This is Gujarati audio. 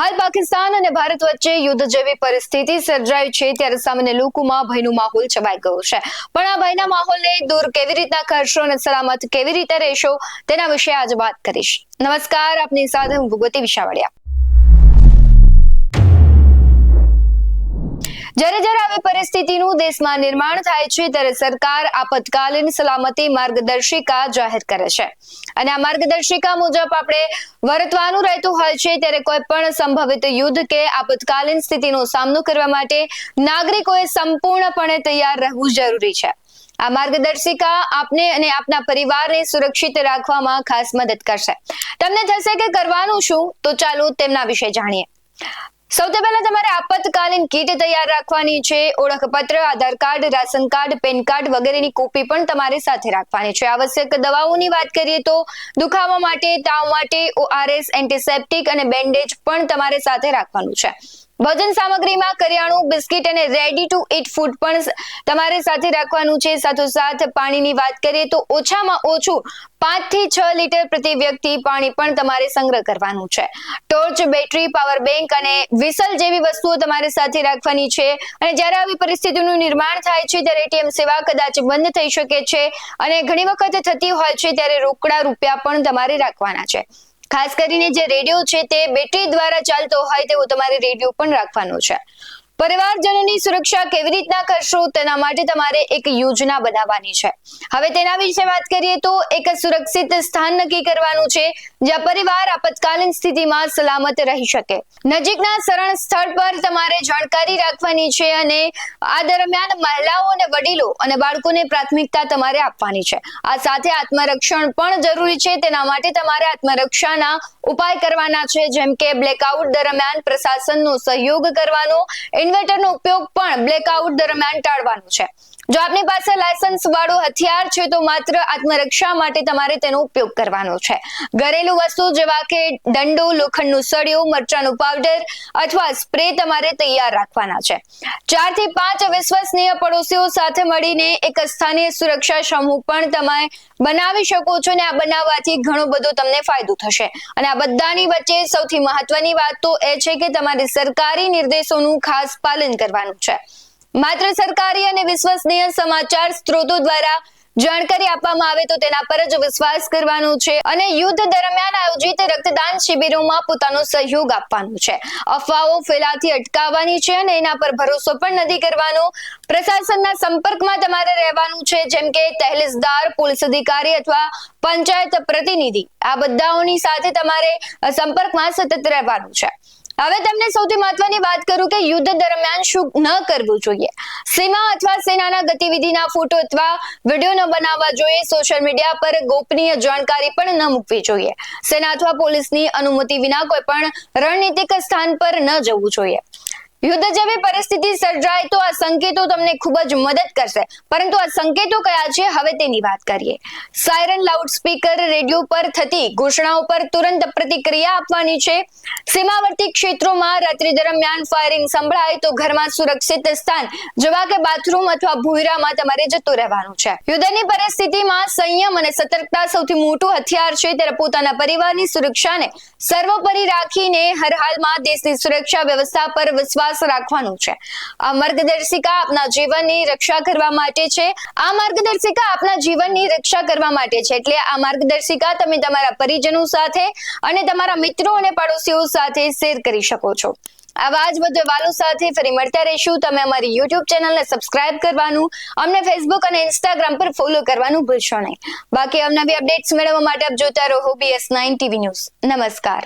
હાલ પાકિસ્તાન અને ભારત વચ્ચે યુદ્ધ જેવી પરિસ્થિતિ સર્જાઈ છે ત્યારે સામાન્ય લોકોમાં ભયનો માહોલ છવાઈ ગયો છે, પણ આ ભયના માહોલને દૂર કેવી રીતના કરશો અને સલામત કેવી રીતે રહેશો તેના વિશે આજે વાત કરીશ. નમસ્કાર, આપની સાથે હું ભગવતી વિશાવડિયા. જ્યારે આવી પરિસ્થિતિનું દેશમાં નિર્માણ થાય છે ત્યારે સરકાર આપતકાલીન સલામતી માર્ગદર્શિકા જાહેર કરે છે અને આ માર્ગદર્શિકા મુજબ આપણે વર્તવાનું રહેતું હોય છે. ત્યારે કોઈ પણ સંભવિત યુદ્ધ કે આપતકાલીન સ્થિતિનો સામનો કરવા માટે નાગરિકોએ સંપૂર્ણપણે તૈયાર રહેવું જરૂરી છે. આ માર્ગદર્શિકા આપને અને આપના પરિવારને સુરક્ષિત રાખવામાં ખાસ મદદ કરશે. તમને થશે કે કરવાનું શું, તો ચાલો તેમના વિશે જાણીએ. સૌથી પહેલા તમારે આપતકાલીન કીટ તૈયાર રાખવાની છે. ઓળખપત્ર, Aadhaar card, ration card, PAN card વગેરેની કોપી પણ તમારી સાથે રાખવાની છે. આવશ્યક દવાઓની વાત કરીએ તો દુખાવા માટે, તાવ માટે ORS, એન્ટિસેપ્ટિક અને બેન્ડેજ પણ તમારે સાથે રાખવાનું છે. ભોજન સામગ્રીમાં કરિયાણું, બિસ્કિટ અને રેડી ટુ ઈટ ફૂડ પણ તમારે સાથે રાખવાનું છે. સાથોસાથ પાણીની વાત કરીએ તો ઓછામાં ઓછું 5 થી 6 લીટર પ્રતિ વ્યક્તિ પાણી પણ તમારે સંગ્રહ કરવાનું છે. ટોર્ચ, બેટરી, પાવર બેંક અને વિસલ જેવી વસ્તુઓ તમારે સાથે રાખવાની છે. અને જ્યારે આવી પરિસ્થિતિનું નિર્માણ થાય છે ત્યારે ATM સેવા કદાચ બંધ થઈ શકે છે અને ઘણી વખત થતી હોય છે ત્યારે રોકડા રૂપિયા પણ તમારે રાખવાના છે. ખાસ કરીને જે રેડિયો છે તે બેટરી દ્વારા ચાલતો હોય તેવો તમારે રેડિયો પણ રાખવાનો છે. પરિવારજનોની સુરક્ષા કેવી રીતના કરશો તેના માટે તમારે એક યોજના બનાવવાની છે. હવે તેના વિશે વાત કરીએ તો એક સુરક્ષિત સ્થાન નક્કી કરવાનું છે જ્યાં પરિવાર આપતકાલીન સ્થિતિમાં સલામત રહી શકે. નજીકના શરણ સ્થળ પર તમારે જાણકારી રાખવાની છે અને આ દરમિયાન મહિલાઓ અને વડીલો અને બાળકોને પ્રાથમિકતા તમારે આપવાની છે. આ સાથે આત્મરક્ષણ પણ જરૂરી છે. તેના માટે તમારે આત્મરક્ષાના ઉપાય કરવાના છે, જેમ કે બ્લેકઆઉટ દરમિયાન પ્રશાસનનો સહયોગ કરવાનો, ઇન્વર્ટરનો ઉપયોગ પણ બ્લેકઆઉટ દરમિયાન ટાળવાનો છે. જો આપની પાસે લાયસન્સ વાળો હથિયાર છે તો માત્ર આત્મરક્ષા માટે તમારે તેનો ઉપયોગ કરવાનો છે. ઘરેલું વસ્તુ જેવા કે દંડો, લોખંડનું સળિયો, મરચાનું પાવડર અથવા સ્પ્રે તમારે તૈયાર રાખવાના છે. 4 થી 5 વિશ્વસનીય પડોશીઓ સાથે મળીને એક સ્થાનીય સુરક્ષા સમૂહ પણ તમે બનાવી શકો છો અને આ બનાવવાથી ઘણો બધો તમને ફાયદો થશે. અને આ બધાની વચ્ચે સૌથી મહત્વની વાત તો એ છે કે તમારે સરકારી નિર્દેશોનું ખાસ પાલન કરવાનું છે. માત્ર સરકારી અને વિશ્વસનીય સમાચાર સ્ત્રોતો દ્વારા જાણકારી આપવામાં આવે તો તેના પર જ વિશ્વાસ કરવાનો છે અને યુદ્ધ દરમિયાન આયોજિત રક્તદાન શિબિરોમાં પોતાનો સહયોગ આપવાનો છે. અફવાઓ ફેલાતી અટકાવવાની છે અને એના પર ભરોસો પણ નથી કરવાનો. પ્રશાસનના સંપર્કમાં તમારે રહેવાનું છે, જેમ કે તહેસીલદાર, પોલીસ અધિકારી અથવા પંચાયત પ્રતિનિધિ. આ બધાઓની સાથે તમારે સંપર્કમાં સતત રહેવાનું છે. હવે તમને સૌથી મહત્વની વાત કરું કે યુદ્ધ દરમિયાન શું ન કરવું જોઈએ. સીમા અથવા સેનાના ગતિવિધિના ફોટો અથવા વિડીયો ન બનાવવા જોઈએ. સોશિયલ મીડિયા પર ગોપનીય જાણકારી પણ ન મૂકવી જોઈએ. સેના અથવા પોલીસની અનુમતિ વિના કોઈ પણ રણનીતિક સ્થાન પર ન જવું જોઈએ. યુદ્ધ જેવી પરિસ્થિતિ સર્જાય તો આ સંકેતો તમને ખૂબ જ મદદ કરશે, પરંતુ આ સંકેતો કયા છે હવે તેની વાત કરીએ. સાયરન, લાઉડસ્પીકર, રેડિયો પર થતી ઘોષણાઓ પર તુરંત પ્રતિક્રિયા આપવાની છે. સીમાવર્તી ક્ષેત્રોમાં રાત્રિ દરમિયાન ફાયરિંગ સંભળાય તો ઘરમાં સુરક્ષિત સ્થાન જેવા કે બાથરૂમ અથવા ભોંયરામાં તમારે જતું રહેવાનું છે. યુદ્ધની પરિસ્થિતિમાં સંયમ અને સતર્કતા સૌથી મોટું હથિયાર છે. ત્યારે પોતાના પરિવારની સુરક્ષાને સર્વોપરી રાખીને હર હાલમાં દેશની સુરક્ષા વ્યવસ્થા પર વિશ્વાસ રાખવાનું છે. આ માર્ગદર્શિકા આપના જીવનની રક્ષા કરવા માટે છે. એટલે આ માર્ગદર્શિકા તમે તમારા પરિજનો સાથે અને તમારા મિત્રો અને પડોશીઓ સાથે શેર કરી શકો છો. આવા જ વધુ અહેવાલો સાથે ફરી મળતા રહીશું. તમે અમારી YouTube ચેનલને સબસ્ક્રાઇબ કરવાનું, અમને Facebook અને Instagram પર ફોલો કરવાનું ભૂલશો નહીં. બાકી અવનવી અપડેટ્સ મેળવવા માટે આપ જોતા રહો BS9 TV ન્યૂઝ. નમસ્કાર.